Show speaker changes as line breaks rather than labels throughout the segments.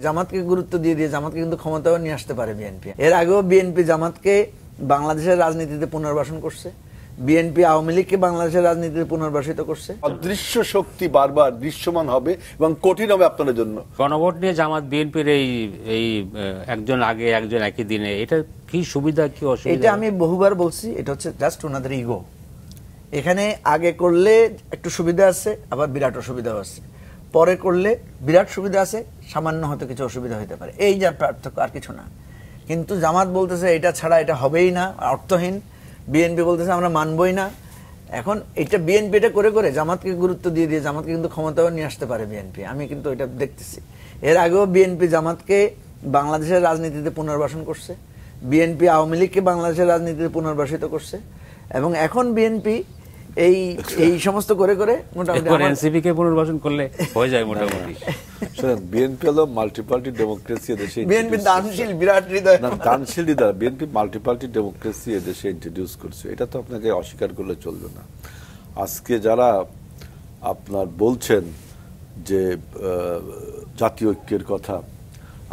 জামাতকে গুরুত্ব দিয়ে জামাতকে কিন্তু ক্ষমতাও নিয়ে আসতে পারে বিএনপি। এর আগেও বিএনপি জামাতকে বাংলাদেশের রাজনীতিতে পুনর্বাসন করছে, বিএনপি আওয়ামী লীগকে বাংলাদেশের রাজনীতিতে পুনর্বাসিত করছে।
অদৃশ্য শক্তি বারবার দৃশ্যমান হবে এবং কঠিন হবে আপনাদের জন্য।
গণভোট নিয়ে জামাত বিএনপির এই একজন আগে একজন একই দিনে, এটা কি সুবিধা কি অসুবিধা?
এটা আমি বহুবার বলছি, এটা হচ্ছে জাস্ট ওনাদের ইগো। এখানে আগে করলে একটু সুবিধা আছে, আবার বিরাট অসুবিধাও আছে। পরে করলে বিরাট সুবিধা আছে, সামান্য হয়তো কিছু অসুবিধা হতে পারে, এই যা পার্থক্য, আর কিছু না। কিন্তু জামাত বলতেছে এটা ছাড়া এটা হবেই না, অর্থহীন। বিএনপি বলতেছে আমরা মানবই না। এখন এটা বিএনপি এটা করে করে জামাতকে গুরুত্ব দিয়ে জামাতকে কিন্তু ক্ষমতাও নিয়ে আসতে পারে বিএনপি। আমি কিন্তু এটা দেখতেছি। এর আগেও বিএনপি জামাতকে বাংলাদেশের রাজনীতিতে পুনর্বাসন করছে, বিএনপি আওয়ামী লীগকে বাংলাদেশের রাজনীতিতে পুনর্বাসিত করছে, এবং এখন বিএনপি এই সমস্ত করে করে মোটামুটি
এনসিপি কে পুনর্বাসন করলে হয়ে যায় মোটামুটি।
বিএনপি হলো মাল্টিপার্টি ডেমোক্রেসি এদেশে,
বিএনপি দানশীল বিরাট হৃদয়,
দানশীল হৃদয়। বিএনপি মাল্টিপার্টি ডেমোক্রেসি এদেশে ইন্ট্রোডিউস করছে, এটা তো আপনাকে অস্বীকার করলে চলবে না। আজকে যারা আপনার বলছেন যে জাতীয় ঐক্যের কথা,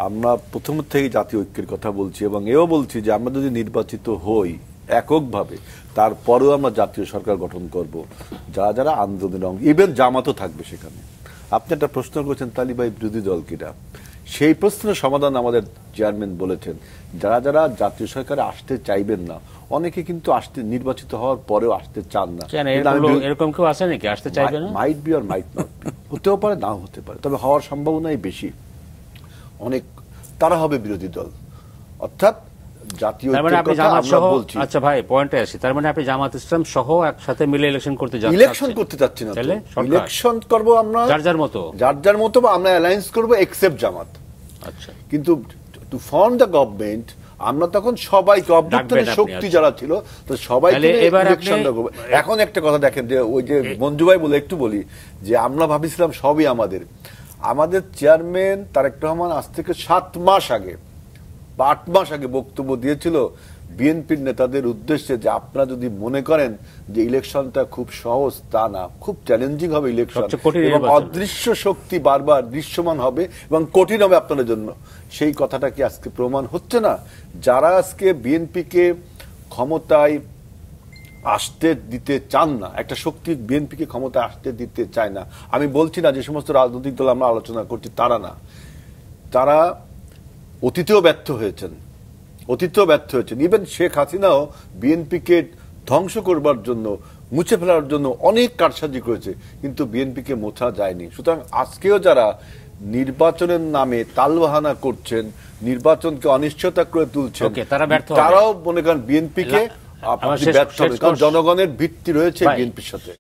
আমরা প্রথম থেকে জাতীয় ঐক্যের কথা বলছি এবং এও বলছি যে আমরা যদি নির্বাচিত হই এককভাবে, তারপরেও আমরা জাতীয় সরকার গঠন করব যারা যারা আন্দোলনের অঙ্গ, ইভেন জামাতও থাকবে সেখানে। আপনি একটা প্রশ্ন করেছেন তালিবাই বিরোধী দল কিনা, সেই প্রশ্নের সমাধান আমাদের চেয়ারম্যান বলেছেন যারা যারা জাতীয় সরকারে আসতে চাইবেন না, অনেকে কিন্তু আসতে নির্বাচিত হওয়ার পরেও আসতে চান না।
এরকম কেউ আছে নাকি আসতে চাইবে না?
Might be or might not be, হতেও পারে নাও হতে পারে, তবে হওয়ার সম্ভাবনাই বেশি। অনেক তারা হবে বিরোধী দল, অর্থাৎ জাতীয়
আচ্ছা ভাই পয়েন্টে আসি। তার মানে আপনি জামাত ইসলাম সহ একসাথে মিলে ইলেকশন করতে যাচ্ছেন?
ইলেকশন করতে যাচ্ছি না, ইলেকশন করব আমরা
যার যার মতো
বা আমরা অ্যালায়েন্স করব এক্সেপ্ট জামাত।
আচ্ছা,
কিন্তু টু ফর্ম দ্য গভর্নমেন্ট আমরা তখন সবাইকে অভ্যুত্থানের শক্তি যারা ছিল তো সবাইকে ইলেকশন করব। এখন একটা কথা দেখেন, যে ওই যে মঞ্জু ভাই বলে একটু বলি যে আমরা ভাবিছিলাম সবই আমাদের চেয়ারম্যান তারেক রহমান আজ থেকে 7 মাস আগে বা 8 মাস আগে বক্তব্য দিয়েছিল বিএনপির নেতাদের উদ্দেশ্যে যে আপনারা যদি মনে করেন যে ইলেকশনটা খুব সহজ, তা না, খুব চ্যালেঞ্জিং হবে ইলেকশন, এবং অদৃশ্য শক্তি বারবার দৃশ্যমান হবে এবং কঠিন হবে আপনাদের জন্য। সেই কথাটা কি আজকে প্রমাণ হচ্ছে না? যারা আজকে বিএনপিকে ক্ষমতায় আসতে দিতে চান না, একটা শক্তি বিএনপিকে ক্ষমতায় আসতে দিতে চায় না। আমি বলছি না যে সমস্ত রাজনৈতিক দল আমরা আলোচনা করছি তারা না, তারা অতীতেও ব্যর্থ হয়েছেন, ইভেন শেখ হাসিনাও বিএনপিকে ধ্বংস করবার জন্য, মুছে ফেলার জন্য অনেক কারসাজি করেছে, কিন্তু বিএনপিকে মোছা যায়নি। সুতরাং আজকেও যারা নির্বাচনের নামে তালবাহানা করছেন, নির্বাচনকে অনিশ্চয়তা করে তুলছেন, তারাও মনে করেন বিএনপিকে ব্যর্থ হবে, কারণ জনগণের ভিত্তি রয়েছে বিএনপির সাথে।